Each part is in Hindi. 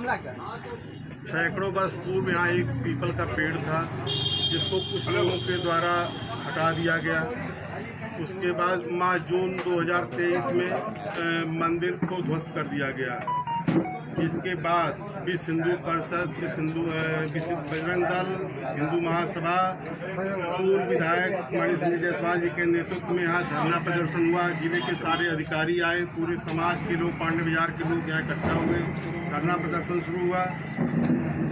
मामला क्या है? सैकड़ों वर्ष पूर्व यहाँ एक पीपल का पेड़ था जिसको कुछ लोगों के द्वारा हटा दिया गया। उसके बाद माह जून 2023 में मंदिर को ध्वस्त कर दिया गया। इसके बाद विश्व हिंदू परिषद, बजरंग दल, हिंदू महासभा, पूर्व विधायक मणि सिंह जायसवाल जी के नेतृत्व में यहाँ धरना प्रदर्शन हुआ। जिले के सारे अधिकारी आए, पूरे समाज के लोग, पांडे बाजार के लोग यहाँ इकट्ठा हुए, धरना प्रदर्शन शुरू हुआ।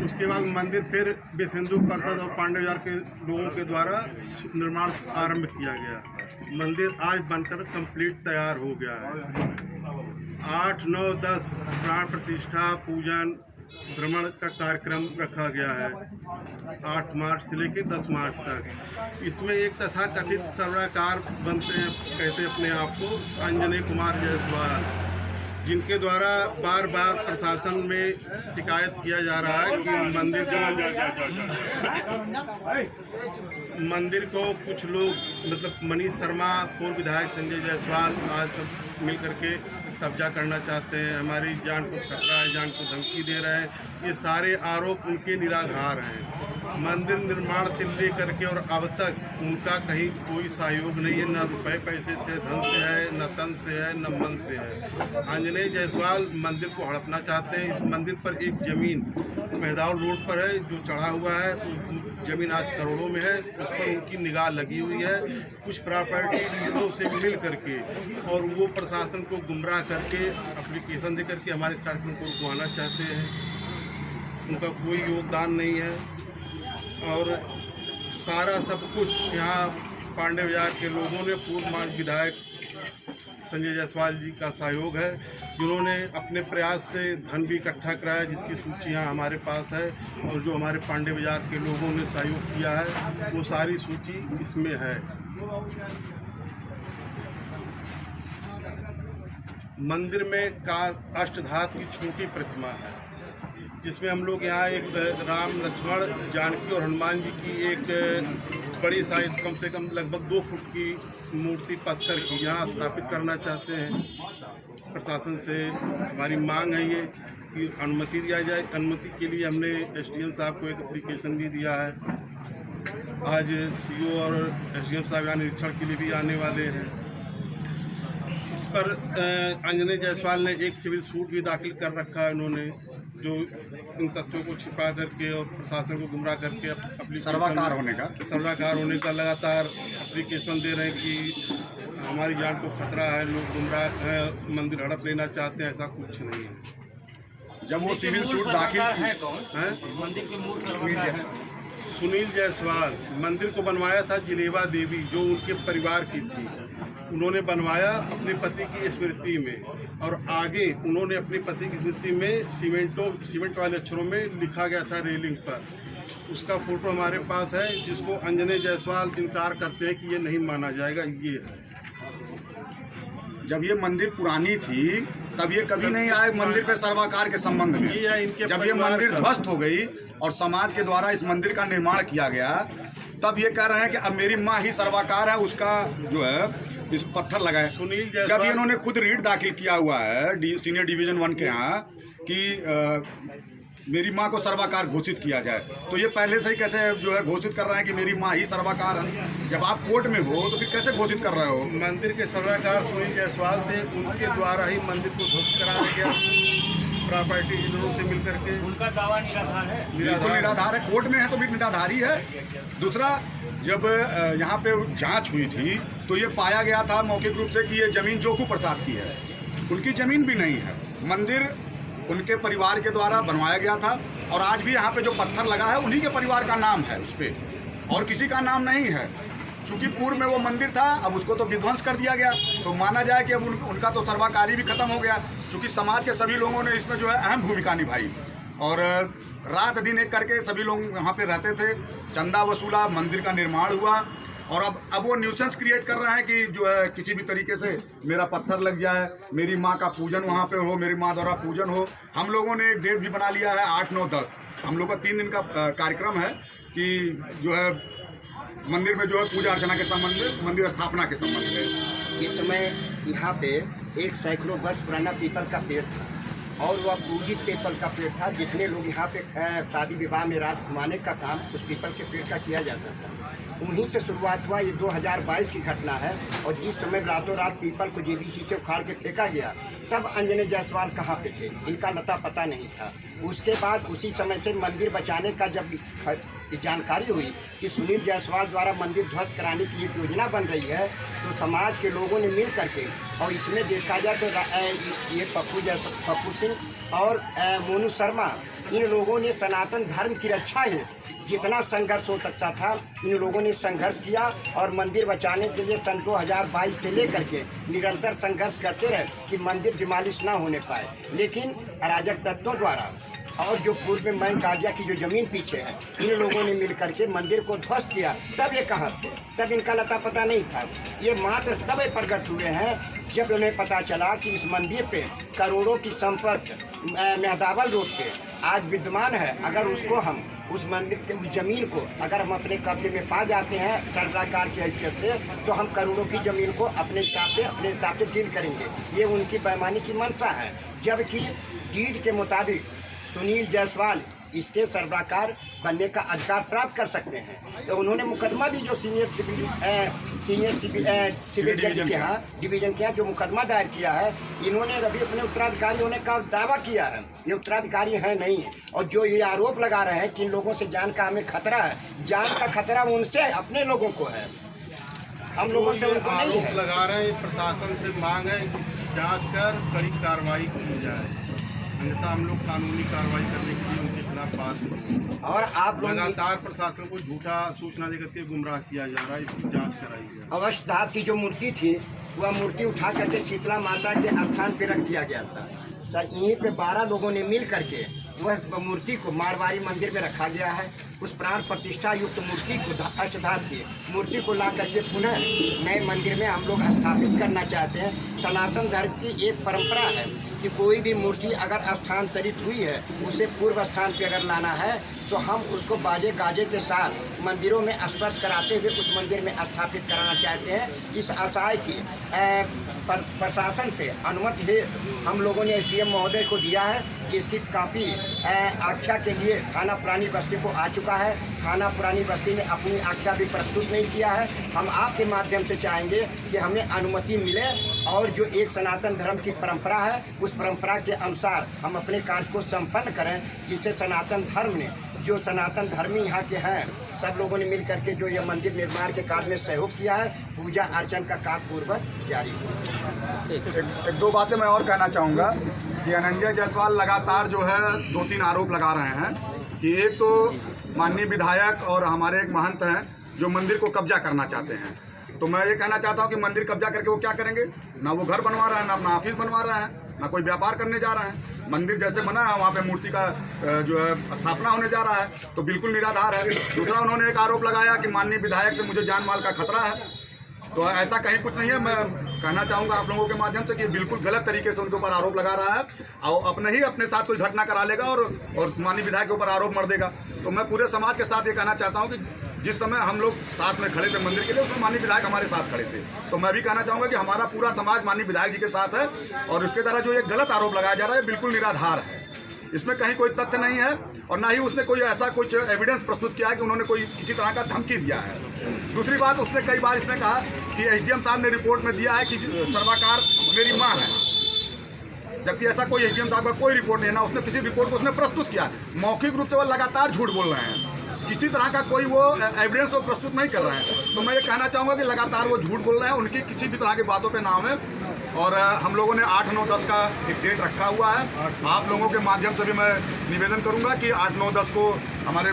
उसके बाद मंदिर फिर विश्व हिंदू परिषद और पांडे बाजार के लोगों के द्वारा निर्माण आरंभ किया गया। मंदिर आज बनकर कंप्लीट तैयार हो गया है। 8, 9, 10 प्राण प्रतिष्ठा, पूजन, भ्रमण का कार्यक्रम रखा गया है 8 मार्च से लेकर 10 मार्च तक। इसमें एक तथाकथित सर्वकार बनते हैं, कहते अपने आप को, अंजनी कुमार जायसवाल, जिनके द्वारा बार बार प्रशासन में शिकायत किया जा रहा है कि मंदिर को कुछ लोग, मतलब मनीष शर्मा, पूर्व विधायक संजय जायसवाल, आज सब मिल करके कब्जा करना चाहते हैं। हमारी जान को खतरा है, जान को धमकी दे रहे हैं। ये सारे आरोप उनके निराधार हैं। मंदिर निर्माण से लेकर के और अब तक उनका कहीं कोई सहयोग नहीं है, न रुपए पैसे से, धन से है, न तन से है, न मन से है। अंजनी जायसवाल मंदिर को हड़पना चाहते हैं। इस मंदिर पर एक जमीन मेहदाव रोड पर है जो चढ़ा हुआ है, जमीन आज करोड़ों में है, उस पर उनकी निगाह लगी हुई है। कुछ प्रॉपर्टी डीलरों से मिल करके और वो प्रशासन को गुमराह करके एप्लीकेशन दे करके हमारे कार्यक्रम को रुकवाना चाहते हैं। उनका कोई योगदान नहीं है और सारा सब कुछ यहाँ पांडे बाजार के लोगों ने, पूर्व विधायक संजय जायसवाल जी का सहयोग है, जिन्होंने अपने प्रयास से धन भी इकट्ठा कराया, जिसकी सूची यहाँ हमारे पास है। और जो हमारे पांडे बाजार के लोगों ने सहयोग किया है वो सारी सूची इसमें है। मंदिर में अष्टधातु की छोटी प्रतिमा है, जिसमें हम लोग यहाँ एक राम, लक्ष्मण, जानकी और हनुमान जी की एक बड़ी साइज, कम से कम लगभग 2 फुट की मूर्ति पत्थर की यहाँ स्थापित करना चाहते हैं। प्रशासन से हमारी मांग है ये कि अनुमति दिया जाए। अनुमति के लिए हमने एसडीएम साहब को एक एप्लीकेशन भी दिया है। आज सीओ और एसडीएम साहब यहाँ निरीक्षण के लिए भी आने वाले हैं। इस पर अंजनी जायसवाल ने एक सिविल सूट भी दाखिल कर रखा है उन्होंने, जो इन तथ्यों को छिपा करके और प्रशासन को गुमराह करके अपनी सर्वाकार होने का लगातार एप्लीकेशन दे रहे हैं कि हमारी जान को खतरा है, लोग गुमराह हैं, मंदिर हड़प लेना चाहते हैं। ऐसा कुछ नहीं है। जब वो सिविल सूट दाखिल है, सुनील जायसवाल मंदिर को बनवाया था जिलेवा देवी, जो उनके परिवार की थी। उन्होंने बनवाया अपने पति की स्मृति में और आगे उन्होंने अपने पति की स्मृति में सीमेंट वाले अक्षरों में लिखा गया था रेलिंग पर। उसका फोटो हमारे पास है, जिसको अंजनी जायसवाल इनकार करते हैं कि ये नहीं माना जाएगा। ये है, जब ये मंदिर पुरानी थी तब ये कभी नहीं आए मंदिर पे सर्वाकार के संबंध में। जब ये मंदिर ध्वस्त हो गई और समाज के द्वारा इस मंदिर का निर्माण किया गया, तब ये कह रहे हैं कि अब मेरी माँ ही सर्वाकार है, उसका जो है इस पत्थर लगाए। जब इन्होंने खुद रीट दाखिल किया हुआ है सीनियर डिवीजन 1 के यहाँ कि मेरी माँ को सर्वाकार घोषित किया जाए, तो ये पहले से ही कैसे जो है घोषित कर रहे हैं कि मेरी माँ ही सर्वाकार है? जब आप कोर्ट में हो तो फिर कैसे घोषित कर रहे हो? मंदिर के सर्वाकार सुनील जायसवाल थे, उनके द्वारा ही मंदिर को ध्वस्त कराया गया प्रॉपर्टी डीलरों से मिलकर के। उनका दावा निराधार है। निराधार है, कोर्ट में है तो भी निराधारी है। दूसरा, जब यहाँ पे जांच हुई थी तो ये पाया गया था मौखिक रूप से कि ये जमीन जोकू प्रसाद की है, उनकी जमीन भी नहीं है। मंदिर उनके परिवार के द्वारा बनवाया गया था और आज भी यहाँ पे जो पत्थर लगा है उन्हीं के परिवार का नाम है उस पर, और किसी का नाम नहीं है। चूँकि पूर्व में वो मंदिर था, अब उसको तो विध्वंस कर दिया गया, तो माना जाए कि अब उनका तो सर्वाकारी भी खत्म हो गया। चूँकि समाज के सभी लोगों ने इसमें जो है अहम भूमिका निभाई और रात दिन एक करके सभी लोग यहाँ पे रहते थे, चंदा वसूला, मंदिर का निर्माण हुआ। और अब वो न्यूसेंस क्रिएट कर रहे हैं कि जो है किसी भी तरीके से मेरा पत्थर लग जाए, मेरी माँ का पूजन वहाँ पे हो, मेरी माँ द्वारा पूजन हो। हम लोगों ने एक डेट भी बना लिया है 8, 9, 10। हम लोग का 3 दिन का कार्यक्रम है कि जो है मंदिर में जो है पूजा अर्चना के संबंध में, मंदिर स्थापना के संबंध में। इस समय यहाँ पे एक सैकड़ों वर्ष पुराना पीपल का पेड़ था, और वह पूजित पीपल का पेड़ था। जितने लोग यहाँ पे शादी विवाह में रात घुमाने का काम उस पीपल के पेड़ का किया जाता था। उन्हीं से शुरुआत हुआ। ये 2022 की घटना है। और जिस समय रातों रात पीपल को जेबीसी से उखाड़ के फेंका गया, तब अंजनी जायसवाल कहाँ पे थे, इनका लता पता नहीं था। उसके बाद उसी समय से मंदिर बचाने का जब जानकारी हुई कि सुनील जायसवाल द्वारा मंदिर ध्वस्त कराने की एक योजना बन रही है, तो समाज के लोगों ने मिल करके, और इसमें देखा जाए तो ये पप्पू सिंह और मोनू शर्मा, इन लोगों ने सनातन धर्म की रक्षा है जितना संघर्ष हो सकता था, इन लोगों ने संघर्ष किया। और मंदिर बचाने के लिए सन 2022 से लेकर के निरंतर संघर्ष करते रहे कि मंदिर डिमालिश ना होने पाए। लेकिन अराजक तत्वों द्वारा और जो पूर्व में मैं गाजिया की जो ज़मीन पीछे है, इन लोगों ने मिल करके मंदिर को ध्वस्त किया। तब ये कहाँ थे, तब इनका लता पता नहीं था। ये मात्र तब प्रकट हुए हैं जब उन्हें पता चला कि इस मंदिर पे करोड़ों की संपत्ति मेहदावल रोड पे आज विद्यमान है। अगर उसको हम उस मंदिर के उस ज़मीन को अगर हम अपने कब्जे में पा जाते हैं सरकार की हैसियत से, तो हम करोड़ों की ज़मीन को अपने हिसाब से डील करेंगे। ये उनकी बेईमानी की मंशा है। जबकि डीड के मुताबिक सुनील जायसवाल इसके सरबराहकार बनने का अधिकार प्राप्त कर सकते हैं। तो उन्होंने मुकदमा भी जो सीनियर सिविल जज के यहाँ डिवीजन के यहाँ जो मुकदमा दायर किया है, इन्होंने अभी अपने उत्तराधिकारी होने का दावा किया है। ये उत्तराधिकारी है नहीं है। और जो ये आरोप लगा रहे हैं कि इन लोगों से जान का हमें खतरा है, जान का खतरा उनसे अपने लोगों को है, हम लोगों से उनको नहीं है। लगा रहे हैं, प्रशासन से मांग है कि इसकी जाँच कर कड़ी कार्रवाई की जाए, अन्यथा हम लोग कानूनी कार्रवाई करने के लिए उनके खिलाफ बात। और आप लोग लगातार प्रशासन को झूठा सूचना देकर के गुमराह किया जा रहा है, इसकी जांच कराई जाए। अवश्यधात की जो मूर्ति थी, वह मूर्ति उठा करके शीतला माता के स्थान पर रख दिया गया था। यहीं पे 12 लोगों ने मिल करके वह मूर्ति को मारवाड़ी मंदिर में रखा गया है। उस प्राण प्रतिष्ठा युक्त मूर्ति को अष्टधात की मूर्ति को ला करके पुनः नए मंदिर में हम लोग स्थापित करना चाहते हैं। सनातन धर्म की एक परंपरा है कि कोई भी मूर्ति अगर स्थानांतरित हुई है, उसे पूर्व स्थान पर अगर लाना है तो हम उसको बाजे गाजे के साथ मंदिरों में स्पर्श कराते हुए उस मंदिर में स्थापित कराना चाहते हैं। इस आशय की प्रशासन से अनुमति है हम लोगों ने SDM महोदय को दिया है कि इसकी कापी आख्या के लिए थाना पुरानी बस्ती को आ चुका है। थाना पुरानी बस्ती ने अपनी आख्या भी प्रस्तुत नहीं किया है। हम आपके माध्यम से चाहेंगे कि हमें अनुमति मिले और जो एक सनातन धर्म की परंपरा है, उस परंपरा के अनुसार हम अपने कार्य को संपन्न करें, जिससे सनातन धर्म ने जो सनातन धर्मी यहाँ के हैं सब लोगों ने मिल करके जो यह मंदिर निर्माण के कार्य में सहयोग किया है, पूजा अर्चन का काम पूर्वक जारी हो। एक दो बातें मैं और कहना चाहूँगा कि अनंजय जायसवाल लगातार जो है 2-3 आरोप लगा रहे हैं कि एक तो माननीय विधायक और हमारे एक महंत हैं जो मंदिर को कब्जा करना चाहते हैं। तो मैं ये कहना चाहता हूँ कि मंदिर कब्जा करके वो क्या करेंगे, ना वो घर बनवा रहे हैं, ना अपना ऑफिस बनवा रहे हैं, ना कोई व्यापार करने जा रहे हैं। मंदिर जैसे बना है वहाँ पे मूर्ति का जो है स्थापना होने जा रहा है, तो बिल्कुल निराधार है। दूसरा उन्होंने एक आरोप लगाया कि माननीय विधायक से मुझे जान माल का खतरा है, तो ऐसा कहीं कुछ नहीं है। मैं कहना चाहूँगा आप लोगों के माध्यम से कि बिल्कुल गलत तरीके से उनके ऊपर आरोप लगा रहा है और अपने साथ कोई घटना करा लेगा और माननीय विधायक के ऊपर आरोप मर देगा। तो मैं पूरे समाज के साथ ये कहना चाहता हूँ कि जिस समय हम लोग साथ में खड़े थे मंदिर के लिए, उसमें माननीय विधायक हमारे साथ खड़े थे। तो मैं भी कहना चाहूँगा कि हमारा पूरा समाज माननीय विधायक जी के साथ है और उसके द्वारा जो ये गलत आरोप लगाया जा रहा है बिल्कुल निराधार है। इसमें कहीं कोई तथ्य नहीं है और ना ही उसने कोई ऐसा कुछ एविडेंस प्रस्तुत किया है कि उन्होंने कोई किसी तरह का धमकी दिया है। दूसरी बात, उसने कई बार इसने कहा कि SDM साहब ने रिपोर्ट में दिया है कि सर्वाकार मेरी माँ है, जबकि ऐसा कोई SDM साहब का कोई रिपोर्ट नहीं है, ना उसने किसी रिपोर्ट को उसने प्रस्तुत किया। मौखिक रूप से वो लगातार झूठ बोल रहे हैं, किसी तरह का कोई वो एविडेंस वो प्रस्तुत नहीं कर रहे हैं। तो मैं ये कहना चाहूँगा कि लगातार वो झूठ बोल रहे हैं, उनकी किसी भी तरह की बातों पे नाम है। और हम लोगों ने 8, 9, 10 का एक डेट रखा हुआ है। आप लोगों के माध्यम से भी मैं निवेदन करूँगा कि 8, 9, 10 को हमारे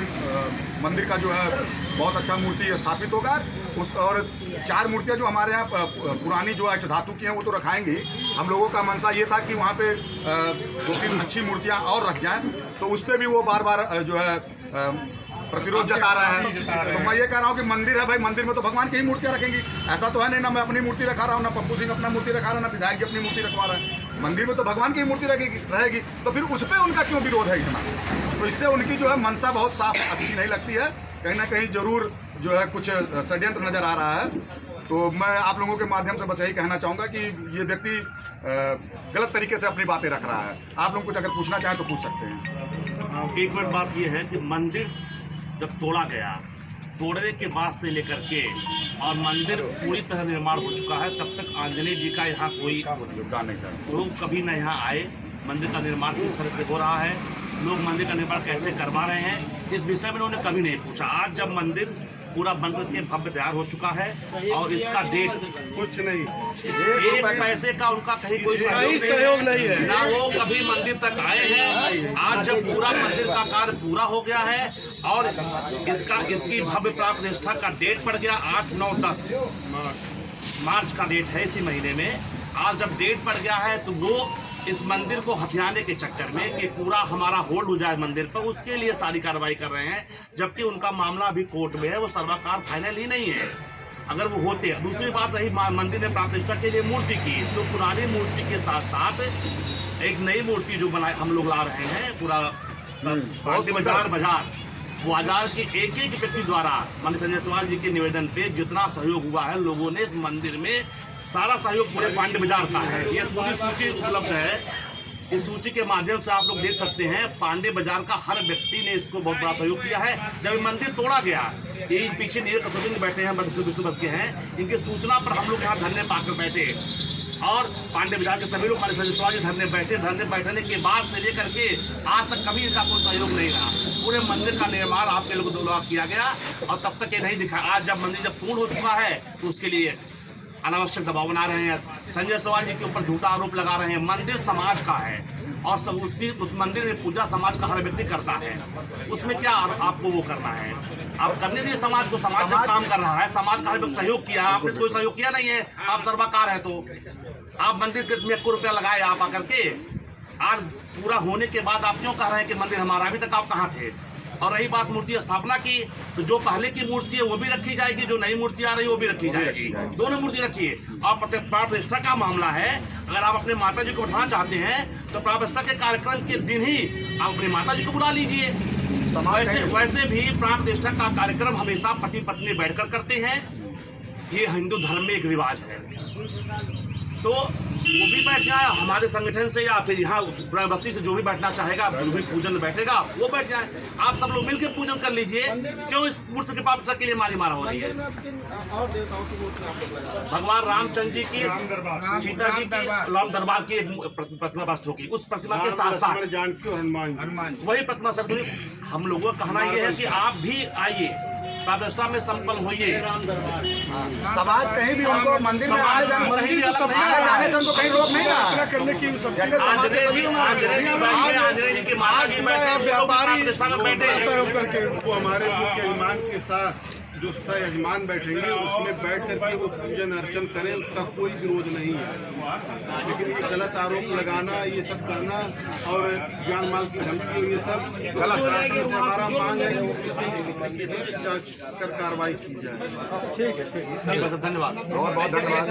मंदिर का जो है बहुत अच्छा मूर्ति स्थापित होगा। और 4 मूर्तियाँ जो हमारे यहाँ पुरानी जो अष्टधातु की हैं वो तो रखाएंगी। हम लोगों का मनसा ये था कि वहाँ पे 2-3 अच्छी मूर्तियाँ और रख जाएँ, तो उस पर भी वो बार बार जो है प्रतिरोध जता रहा है। तो मैं ये कह रहा हूँ कि मंदिर है भाई, मंदिर में तो भगवान की ही मूर्तियाँ रखेंगी। ऐसा तो है नहीं ना मैं अपनी मूर्ति रखा रहा हूँ, ना पप्पू सिंह अपना मूर्ति रखा रहा है, ना विधायक जी अपनी मूर्ति रखवा रहे हैं। मंदिर में तो भगवान की ही मूर्ति रहेगी, तो फिर उस पर उनका क्यों विरोध है इतना? तो इससे उनकी जो है मनसा बहुत साफ अच्छी नहीं लगती है। कहीं ना कहीं जरूर जो है कुछ षड्यंत्र नजर आ रहा है। तो मैं आप लोगों के माध्यम से बस यही कहना चाहूँगा कि ये व्यक्ति गलत तरीके से अपनी बातें रख रहा है। आप लोग कुछ अगर पूछना चाहें तो पूछ सकते हैं। एक मिनट बात यह है कि मंदिर जब तोड़ा गया, तोड़ने के बाद से लेकर के और मंदिर पूरी तरह निर्माण हो चुका है, तब तक आंजनेय जी का यहाँ कोई योगदान नहीं था। लोग कभी न यहाँ आए। मंदिर का निर्माण किस तरह से हो रहा है, लोग मंदिर का निर्माण कैसे करवा रहे हैं, इस विषय में उन्होंने कभी नहीं पूछा। आज जब मंदिर पूरा बनकर के भव्य तैयार हो चुका है और इसका डेट कुछ नहीं, एक पैसे का उनका कहीं कोई सहयोग नहीं है ना, वो कभी मंदिर तक आए हैं। आज जब पूरा मंदिर का कार्य पूरा हो गया है और इसकी भव्य प्राण प्रतिष्ठा का डेट पड़ गया 8, 9, 10 मार्च का डेट है इसी महीने में। आज जब डेट पड़ गया है तो वो इस मंदिर को हथियाने के चक्कर में कि पूरा हमारा होल्ड हो जाए मंदिर पर, उसके लिए सारी कार्रवाई कर रहे हैं, जबकि उनका मामला अभी कोर्ट में है, वो सर्वकार फाइनल ही नहीं है। अगर वो होते। दूसरी बात रही मंदिर में प्राण प्रतिष्ठा के लिए मूर्ति की, तो पुरानी मूर्ति के साथ साथ एक नई मूर्ति जो बनाए हम लोग ला रहे हैं, पूरा बाजार के एक एक व्यक्ति द्वारा माननीय संजय सवाल जी के निवेदन पे जितना सहयोग हुआ है, लोगों ने इस मंदिर में सारा सहयोग पूरे पांडे बाजार का है। ये पूरी सूची उपलब्ध है, इस सूची के माध्यम से आप लोग देख सकते हैं। पांडे बाजार का हर व्यक्ति ने इसको बहुत बड़ा सहयोग किया है। जब मंदिर तोड़ा गया, ये पीछे नीरज कसोटी में बैठे हैं, विष्णु बस के हैं, इनकी सूचना पर हम लोग यहाँ धरने पाकर बैठे और पांडे बाजार के सभी लोग हमारे संजय सवाल जी धरने बैठे। धरने बैठने के बाद से लेकर के आज तक कभी इनका कोई सहयोग नहीं रहा। पूरे मंदिर का निर्माण आपके लोगों द्वारा किया गया और तब तक ये नहीं दिखा। आज जब मंदिर जब पूर्ण हो चुका है तो उसके लिए अनावश्यक दबाव बना रहे हैं, संजय सवाल जी के ऊपर झूठा आरोप लगा रहे हैं। मंदिर समाज का है और सब उस मंदिर में पूजा समाज का हर व्यक्ति करता है, उसमें क्या आपको वो करना है? आप करने दीजिए समाज को। समाज जब काम कर रहा है, समाज का हर व्यक्ति सहयोग किया है, आपने कोई सहयोग किया नहीं है। आप सर्वकार है तो आप मंदिर में 1 रुपया लगाए आप आकर के। आज पूरा होने के बाद आप क्यों कह रहे हैं कि मंदिर हमारा? अभी तक आप कहाँ थे? और रही बात मूर्ति स्थापना की, तो जो पहले की मूर्ति है वो भी रखी जाएगी, जो नई मूर्ति आ रही है वो भी रखी जाएगी। दोनों मूर्ति रखिए। और प्राण प्रतिष्ठा का मामला है, अगर आप अपने माता जी को बैठाना चाहते हैं तो प्राण प्रतिष्ठा के कार्यक्रम के दिन ही आप अपनी माता जी को बुला लीजिए। वैसे भी प्राण प्रतिष्ठा का कार्यक्रम हमेशा पति पत्नी बैठकर करते हैं, ये हिंदू धर्म में एक रिवाज है। तो वो भी बैठ जाए हमारे संगठन से या फिर यहाँ बस्ती से, जो भी बैठना चाहेगा, जो भी पूजन में बैठेगा वो बैठ जाए। आप सब लोग मिलकर पूजन कर लीजिए। क्यों इस मूर्ति के पाप के लिए मारी मारा हो रही है? भगवान रामचंद्र जी की, सीता जी की राम दरबार की एक प्रतिमा बस्त होगी, उस प्रतिमा के साथ साथ जानकी और हनुमान वही प्रतिमा सब। हम लोगों का कहना यह है कि आप भी आइए, प्रतिष्ठा में संपन्न होइए। समाज कहीं भी उनको मंदिर में आने जाने से उनको कहीं रोक नहीं रहा करने की। जैसे आंजनेय जी के माता जी प्रतिष्ठा में बैठे करके वो हमारे मुख्य यजमान के साथ जो यजमान बैठेंगे उसमें बैठ करके वो पूजन अर्चन करें, उसका कोई विरोध नहीं है। लेकिन ये गलत आरोप लगाना, ये सब करना और जान माल की धमकी, ये सब गलत रास्ते से हमारा मांग है कि जांच कर कार्रवाई की जाए। ठीक है, धन्यवाद। बहुत धन्यवाद।